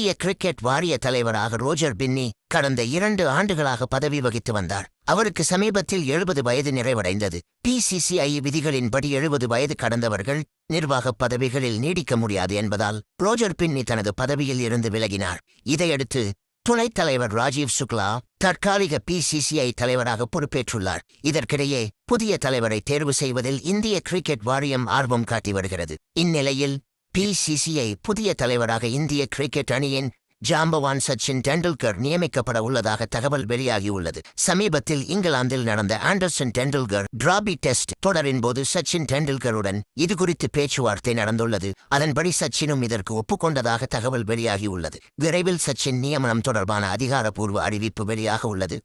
இந்திய கிரிக்கெட் வாரிய தலைவராக ரோஜர் பின்னி கடந்த 2 ஆண்டுகளாக பதவி வகித்து வந்தார். அவருக்கு சமீபத்தில் 70 வயது நிறைவடைந்தது. PCCI விதிகளின்படி 70 வயது கடந்தவர்கள் நிர்வாகப் பதவிகளில் நீடிக்க முடியாது என்பதால் ரோஜர் பின்னி தனது பதவியில் இருந்து விலகினார். இதையடுத்து துணைத் தலைவர் ராஜீவ் சுக்லா தற்காலிக PCCI தலைவராக பொறுப்பேற்றுள்ளார். இதற்கிடையே புதிய தலைவரை தேர்வு செய்வதில் இந்திய கிரிக்கெட் வாரியம் ஆர்வம் காட்டி வருகிறது. இந்நிலையில் PCCI புதிய தலைவராக இந்திய கிரிக்கெட் அணியின் ஜாம்பவான் சச்சின் டெண்டுல்கர் நியமிக்கப்பட உள்ளதாக தகவல் வெளியாகியுள்ளது. சமீபத்தில் இங்கிலாந்தில் நடந்த ஆண்டர்சன் டெண்டுல்கர் டிராபி டெஸ்ட் தொடரின் போது சச்சின் டெண்டுல்கருடன் இதுகுறித்து பேச்சுவார்த்தை நடந்துள்ளது. அதன்படி சச்சினும் இதற்கு ஒப்புக்கொண்டதாக தகவல் வெளியாகியுள்ளது. விரைவில் சச்சின் நியமனம் தொடர்பான அதிகாரப்பூர்வ அறிவிப்பு வெளியாக உள்ளது.